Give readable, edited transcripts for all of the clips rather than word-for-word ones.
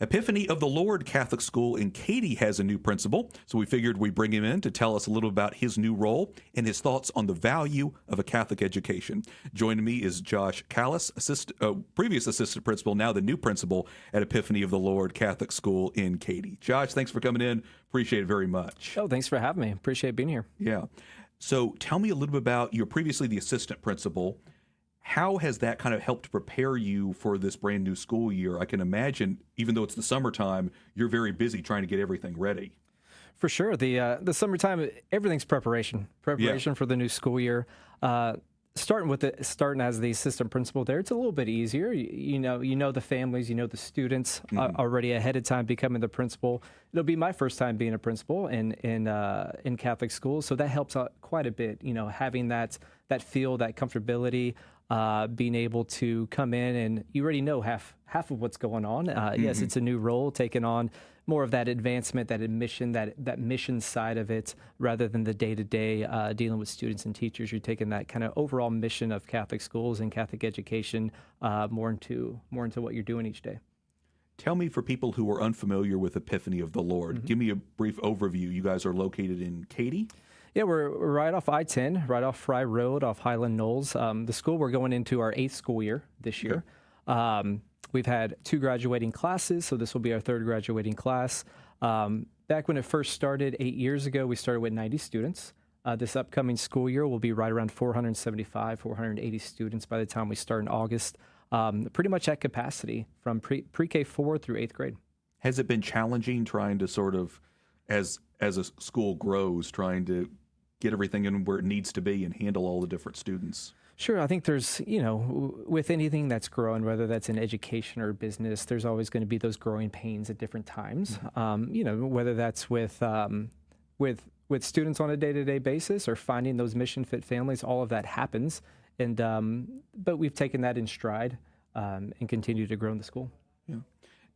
Epiphany of the Lord Catholic School in Katy has a new principal, so we figured we'd bring him in to tell us a little about his new role and his thoughts on the value of a Catholic education. Joining me is Josh Kallus, previous assistant principal, now the new principal at Epiphany of the Lord Catholic School in Katy. Josh, thanks for coming in. Appreciate it very much. Oh, thanks for having me. Appreciate being here. Yeah. So tell me a little bit about, you're previously the assistant principal. How has that kind of helped prepare you for this brand new school year? I can imagine, even though it's the summertime, you're very busy trying to get everything ready. For sure. The summertime, everything's preparation for the new school year. Starting as the assistant principal there, it's a little bit easier. You know the families, you know the students already ahead of time becoming the principal. It'll be my first time being a principal in Catholic schools, so that helps out quite a bit. You know, having that feel, that comfortability, being able to come in and you already know half of what's going on. Yes, it's a new role, taking on more of that advancement, that admission, that mission side of it, rather than the day-to-day dealing with students and teachers. You're taking that kind of overall mission of Catholic schools and Catholic education more into what you're doing each day. Tell me, for people who are unfamiliar with Epiphany of the Lord, give me a brief overview. You guys are located in Katy? Yeah, we're right off I-10, right off Fry Road, off Highland Knolls. The school, we're going into our 8th school year this year. We've had 2 graduating classes, so this will be our 3rd graduating class. Back when it first started 8 years ago, we started with 90 students. This upcoming school year will be right around 475, 480 students by the time we start in August. Pretty much at capacity from pre-K 4 through 8th grade. Has it been challenging trying to sort of, as a school grows, trying to get everything in where it needs to be and handle all the different students? Sure. I think there's, with anything that's growing, whether that's in education or business, there's always going to be those growing pains at different times. Whether that's with students on a day-to-day basis or finding those mission fit families, all of that happens. And but we've taken that in stride and continue to grow in the school. Yeah.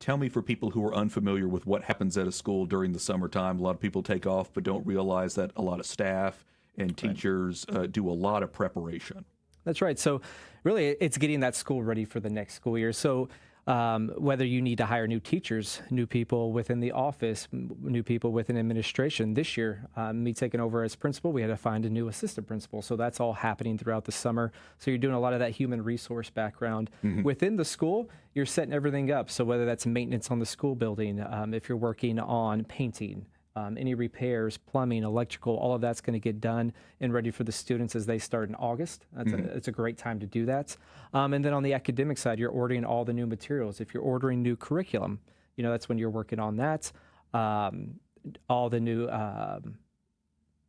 Tell me, for people who are unfamiliar with what happens at a school during the summertime, a lot of people take off but don't realize that a lot of staff and teachers do a lot of preparation. That's right. So really, it's getting that school ready for the next school year. So whether you need to hire new teachers, new people within the office, new people within administration. This year, me taking over as principal, we had to find a new assistant principal. So that's all happening throughout the summer. So you're doing a lot of that human resource background. Within the school, you're setting everything up. So whether that's maintenance on the school building, if you're working on painting, any repairs, plumbing, electrical, all of that's going to get done and ready for the students as they start in August. It's a great time to do that. And then on the academic side, you're ordering all the new materials. If you're ordering new curriculum, that's when you're working on that. All the new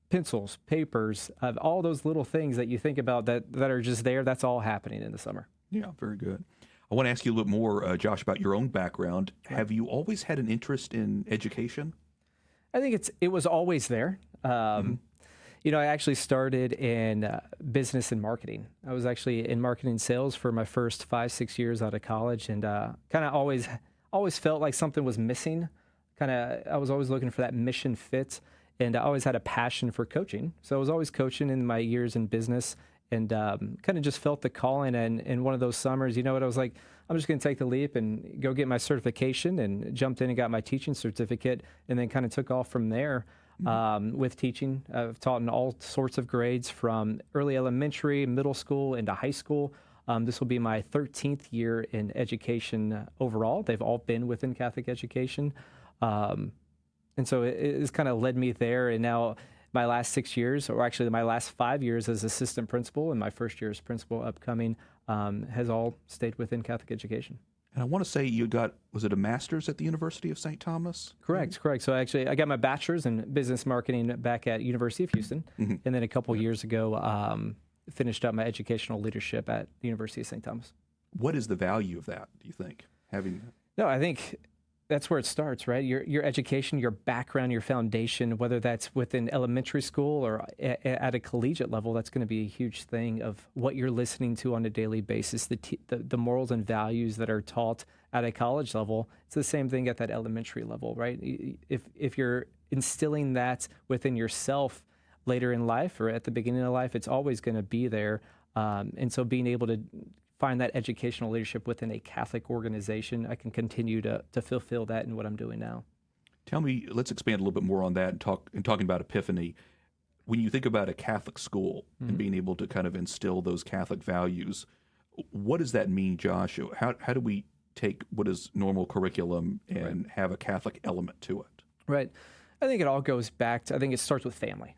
pencils, papers, all those little things that you think about that are just there, that's all happening in the summer. Yeah, very good. I want to ask you a little more, Josh, about your own background. Have you always had an interest in education? I think it was always there. I actually started in business and marketing. I was actually in marketing sales for my first 5-6 years out of college, and kind of always felt like something was missing. I was always looking for that mission fit, and I always had a passion for coaching. So I was always coaching in my years in business, and kind of just felt the calling. And in one of those summers, I was like, I'm just going to take the leap and go get my certification, and jumped in and got my teaching certificate, and then kind of took off from there with teaching. I've taught in all sorts of grades, from early elementary, middle school, into high school. This will be my 13th year in education overall. They've all been within Catholic education. And so it's kind of led me there. And now my last 6 years, or actually my last 5 years as assistant principal, and my first year as principal upcoming, has all stayed within Catholic education. And I want to say you got, was it a master's at the University of St. Thomas? Correct. So actually, I got my bachelor's in business marketing back at University of Houston, and then a couple years ago, finished up my educational leadership at the University of St. Thomas. What is the value of that, do you think, having that? No, I think that's where it starts, right? Your education, your background, your foundation, whether that's within elementary school or at a collegiate level, that's going to be a huge thing of what you're listening to on a daily basis, the morals and values that are taught at a college level. It's the same thing at that elementary level, right? If you're instilling that within yourself later in life or at the beginning of life, it's always going to be there. And so being able to find that educational leadership within a Catholic organization, I can continue to fulfill that in what I'm doing now. Tell me, let's expand a little bit more on that and talking about Epiphany. When you think about a Catholic school and being able to kind of instill those Catholic values, what does that mean, Josh? How do we take what is normal curriculum and have a Catholic element to it? Right. I think it all goes back to, I think it starts with family.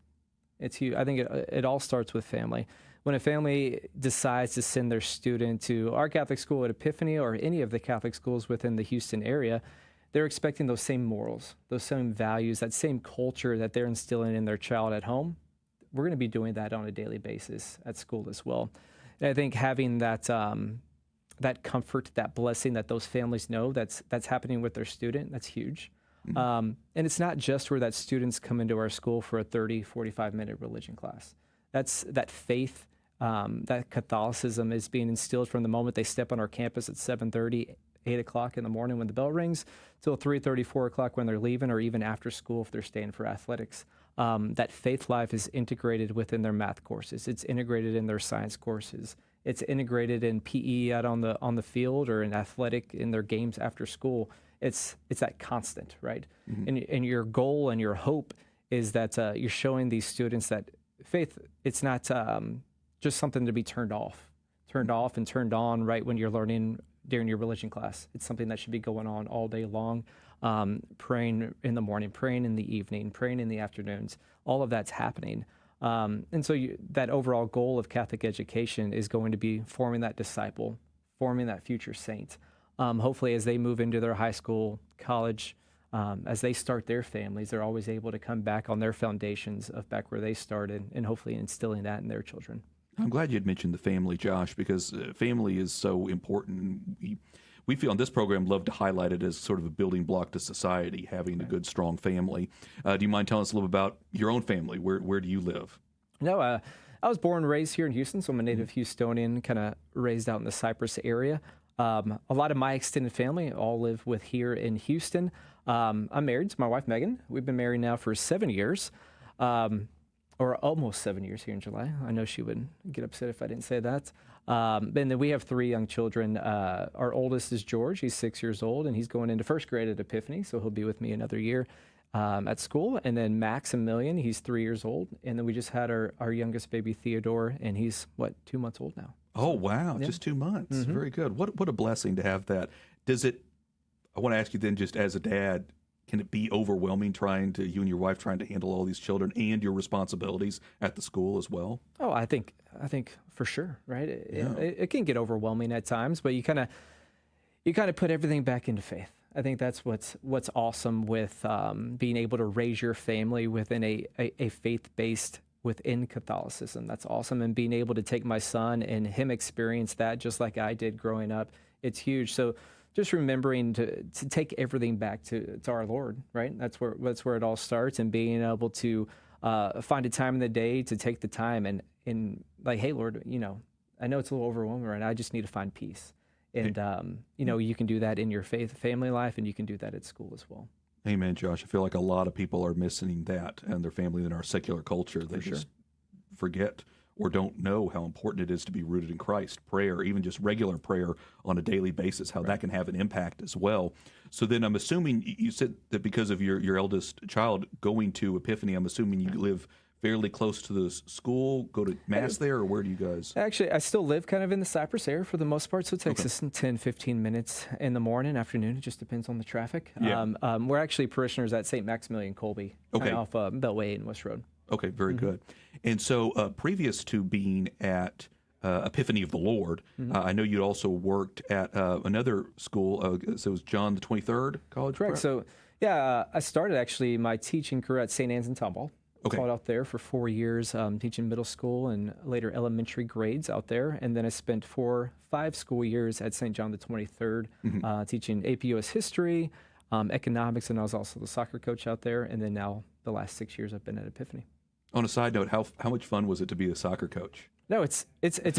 It's huge. I think it all starts with family. When a family decides to send their student to our Catholic school at Epiphany or any of the Catholic schools within the Houston area, they're expecting those same morals, those same values, that same culture that they're instilling in their child at home. We're going to be doing that on a daily basis at school as well. And I think having that that comfort, that blessing that those families know that's happening with their student, that's huge. And it's not just where that students come into our school for a 30, 45-minute religion class. That's that faith, that Catholicism is being instilled from the moment they step on our campus at 7:30, 8 o'clock in the morning when the bell rings, till 3:30, 4 o'clock when they're leaving, or even after school if they're staying for athletics. That faith life is integrated within their math courses. It's integrated in their science courses. It's integrated in PE out on the field or in athletic in their games after school. It's that constant, right? And your goal and your hope is that you're showing these students that faith, it's not just something to be turned off and turned on right when you're learning during your religion class. It's something that should be going on all day long, praying in the morning, praying in the evening, praying in the afternoons. All of that's happening. And so that overall goal of Catholic education is going to be forming that disciple, forming that future saint. Hopefully as they move into their high school, college, as they start their families, they're always able to come back on their foundations of back where they started and hopefully instilling that in their children. I'm glad you had mentioned the family, Josh, because family is so important. We feel on this program love to highlight it as sort of a building block to society, having a good, strong family. Do you mind telling us a little about your own family? Where do you live? No, I was born and raised here in Houston, so I'm a native Houstonian, kind of raised out in the Cypress area. A lot of my extended family all live here in Houston. I'm married to my wife, Megan. We've been married now for 7 years, or almost 7 years here in July. I know she would get upset if I didn't say that. And then we have 3 young children. Our oldest is George. He's 6 years old, and he's going into first grade at Epiphany, so he'll be with me another year at school. And then Maximilian, he's 3 years old. And then we just had our youngest baby, Theodore, and he's, 2 months old now. Oh, wow. Yeah. Just 2 months. Very good. What a blessing to have that. I want to ask you then, just as a dad, can it be overwhelming you and your wife trying to handle all these children and your responsibilities at the school as well? Oh, I think for sure, right? It can get overwhelming at times, but you kind of put everything back into faith. I think that's what's awesome with being able to raise your family within a faith-based within Catholicism. That's awesome. And being able to take my son and him experience that just like I did growing up, it's huge. So just remembering to take everything back to our Lord, right? That's where it all starts, and being able to find a time in the day to take the time and like, hey, Lord, I know it's a little overwhelming right now. I just need to find peace. And, you can do that in your family life, and you can do that at school as well. Amen, Josh. I feel like a lot of people are missing that and their family in our secular culture. They just forget or don't know how important it is to be rooted in Christ. Prayer, even just regular prayer on a daily basis, how that can have an impact as well. So then I'm assuming you said that because of your eldest child going to Epiphany, I'm assuming you live fairly close to the school, go to Mass there, or where do you guys? Actually, I still live kind of in the Cypress area for the most part, so it takes us 10, 15 minutes in the morning, afternoon. It just depends on the traffic. Yeah. We're actually parishioners at St. Maximilian Colby, off Beltway and West Road. Okay, very good. And so previous to being at Epiphany of the Lord, I know you also worked at another school, so it was John the 23rd College? Correct. So, I started actually my teaching career at St. Anne's in Tomball. Taught out there for 4 years, teaching middle school and later elementary grades out there. And then I spent 5 school years at St. John the 23rd, teaching AP US history, economics, and I was also the soccer coach out there. And then now the last 6 years I've been at Epiphany. On a side note, how much fun was it to be a soccer coach? No, it's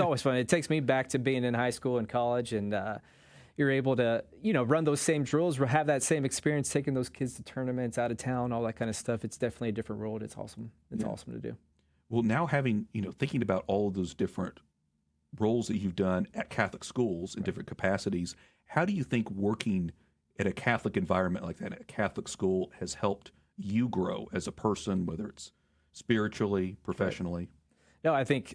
always fun. It takes me back to being in high school and college, and you're able to, run those same drills, have that same experience, taking those kids to tournaments, out of town, all that kind of stuff. It's definitely a different world. It's awesome. It's awesome to do. Well, now having, thinking about all of those different roles that you've done at Catholic schools in different capacities, how do you think working at a Catholic environment like that, at a Catholic school, has helped you grow as a person, whether it's spiritually, professionally? No, I think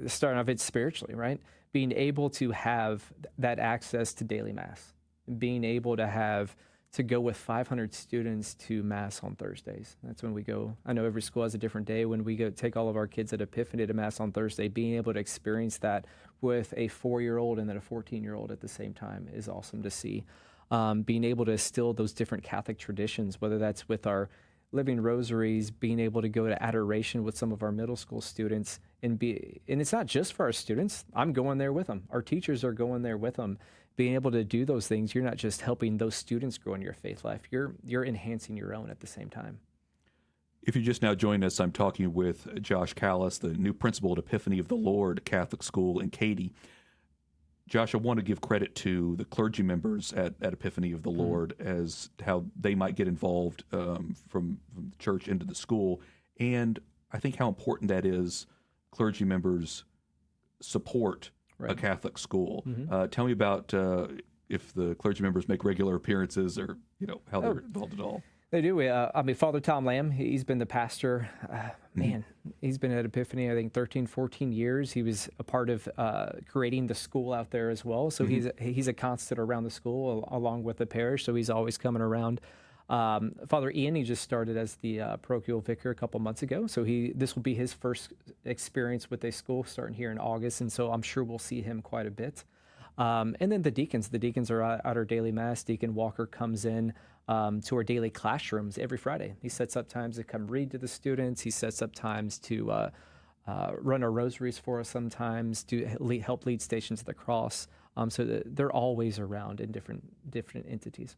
starting off, it's spiritually, right? Being able to have that access to daily mass, being able to go with 500 students to mass on Thursdays. That's when we go. I know every school has a different day. When we go take all of our kids at Epiphany to mass on Thursday, being able to experience that with a 4-year-old and then a 14-year-old at the same time is awesome to see. Being able to instill those different Catholic traditions, whether that's with our living rosaries, being able to go to adoration with some of our middle school students, and it's not just for our students. I'm going there with them. Our teachers are going there with them. Being able to do those things, you're not just helping those students grow in your faith life. You're enhancing your own at the same time. If you just now joined us, I'm talking with Josh Kallus, the new principal at Epiphany of the Lord Catholic School in Katy. Josh, I want to give credit to the clergy members at Epiphany of the Lord as how they might get involved from the church into the school. And I think how important that is, clergy members support a Catholic school. Tell me about if the clergy members make regular appearances or, how they're involved at all. They do. Father Tom Lamb, he's been the pastor. He's been at Epiphany, I think, 13, 14 years. He was a part of creating the school out there as well. So he's a constant around the school along with the parish. So he's always coming around. Father Ian, he just started as the parochial vicar a couple months ago. So this will be his first experience with a school starting here in August. And so I'm sure we'll see him quite a bit. And then the deacons are at our daily mass. Deacon Walker comes in to our daily classrooms every Friday. He sets up times to come read to the students. He sets up times to run our rosaries for us sometimes, to help lead Stations of the Cross. So they're always around in different entities.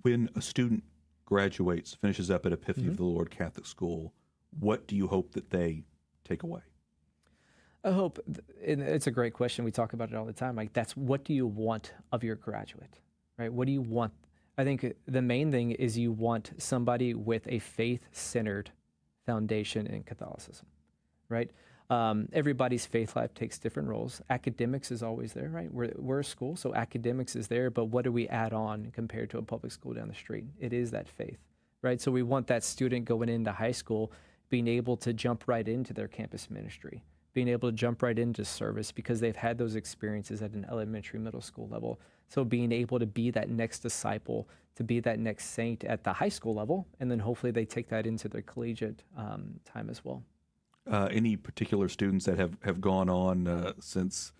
When a student graduates, finishes up at Epiphany of the Lord Catholic School, what do you hope that they take away? I hope, and it's a great question. We talk about it all the time. Like, that's what do you want of your graduate, right? What do you want? I think the main thing is you want somebody with a faith-centered foundation in Catholicism, right? Everybody's faith life takes different roles. Academics is always there, right? We're a school, so academics is there, but what do we add on compared to a public school down the street? It is that faith, right? So we want that student going into high school being able to jump right into their campus ministry, being able to jump right into service because they've had those experiences at an elementary, middle school level. So being able to be that next disciple, to be that next saint at the high school level, and then hopefully they take that into their collegiate time as well. Any particular students that have gone on since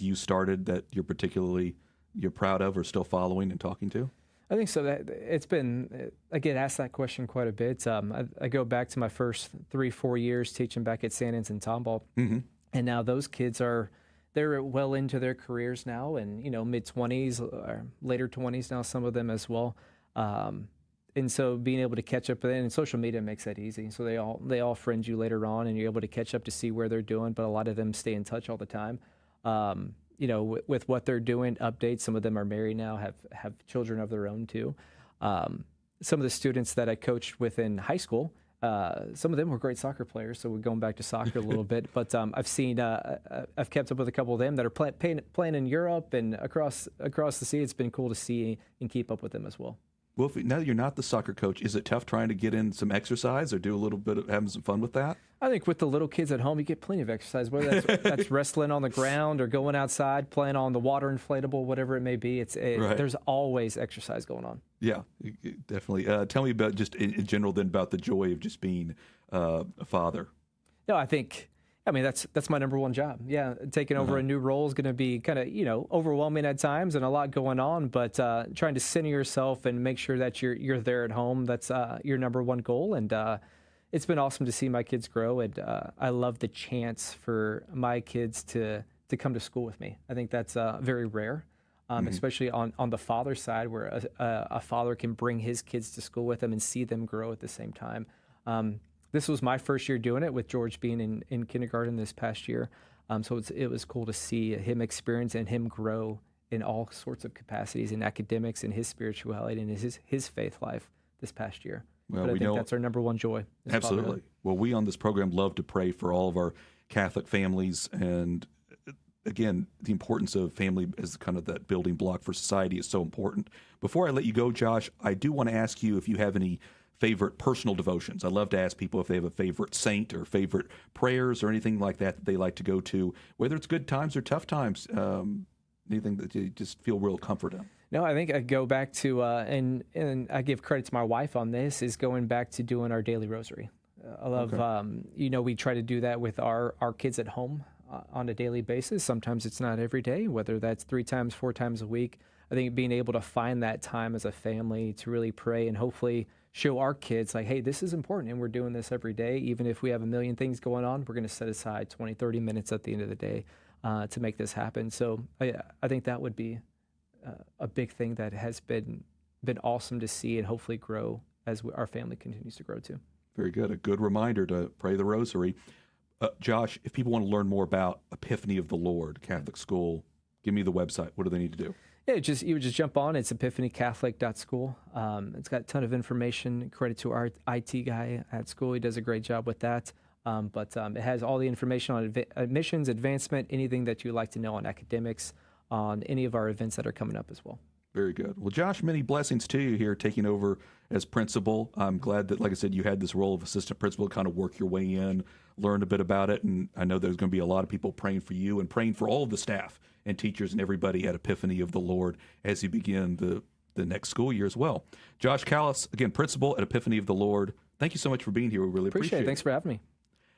you started that you're proud of or still following and talking to? I think so. That it's been, I get asked that question quite a bit. I go back to my first 3-4 years teaching back at San Antonio Tomball, and now those kids they're well into their careers now, and mid-20s, or later 20s now, some of them as well. And so being able to catch up, and social media makes that easy. So they all friend you later on, and you're able to catch up to see where they're doing. But a lot of them stay in touch all the time. With what they're doing, updates. Some of them are married now, have children of their own too. Some of the students that I coached with in high school, some of them were great soccer players. So we're going back to soccer a little bit. But I've kept up with a couple of them that are playing in Europe and across the sea. It's been cool to see and keep up with them as well. Well, now that you're not the soccer coach, is it tough trying to get in some exercise or do a little bit of having some fun with that? I think with the little kids at home, you get plenty of exercise, whether that's wrestling on the ground or going outside, playing on the water inflatable, whatever it may be. Right. There's always exercise going on. Yeah, definitely. Tell me about just in general then about the joy of just being a father. No, I mean, that's my number one job. Yeah, taking over a new role is going to be kind of, overwhelming at times and a lot going on, but trying to center yourself and make sure that you're there at home, that's your number one goal. And it's been awesome to see my kids grow, and I love the chance for my kids to come to school with me. I think that's very rare, especially on the father side, where a father can bring his kids to school with them and see them grow at the same time. This was my first year doing it, with George being in kindergarten this past year. So it was cool to see him experience and him grow in all sorts of capacities, in academics, in his spirituality, and his faith life this past year. Well, but I think that's our number one joy. Absolutely. Well, we on this program love to pray for all of our Catholic families, and again, the importance of family as kind of that building block for society is so important. Before I let you go, Josh, I do want to ask you if you have any favorite personal devotions. I love to ask people if they have a favorite saint or favorite prayers or anything like that they like to go to, whether it's good times or tough times, anything that you just feel real comfort in. No, I think I go back to, and I give credit to my wife on this, is going back to doing our daily rosary. I love, we try to do that with our kids at home on a daily basis. Sometimes it's not every day, whether that's 3 times, 4 times a week. I think being able to find that time as a family to really pray and hopefully show our kids like, hey, this is important and we're doing this every day. Even if we have a million things going on, we're going to set aside 20, 30 minutes at the end of the day to make this happen. So I think that would be a big thing that has been awesome to see and hopefully grow as our family continues to grow too. Very good. A good reminder to pray the rosary. Josh, if people want to learn more about Epiphany of the Lord Catholic School, give me the website. What do they need to do? Yeah, you would just jump on. It's epiphanycatholic.school. It's got a ton of information. Credit to our IT guy at school. He does a great job with that. But it has all the information on admissions, advancement, anything that you'd like to know on academics, on any of our events that are coming up as well. Very good. Well, Josh, many blessings to you here taking over as principal. I'm glad that, like I said, you had this role of assistant principal to kind of work your way in, learn a bit about it. And I know there's going to be a lot of people praying for you and praying for all of the staff and teachers and everybody at Epiphany of the Lord as you begin the next school year as well. Josh Kallus, again, principal at Epiphany of the Lord. Thank you so much for being here. We really appreciate it. Thanks for having me.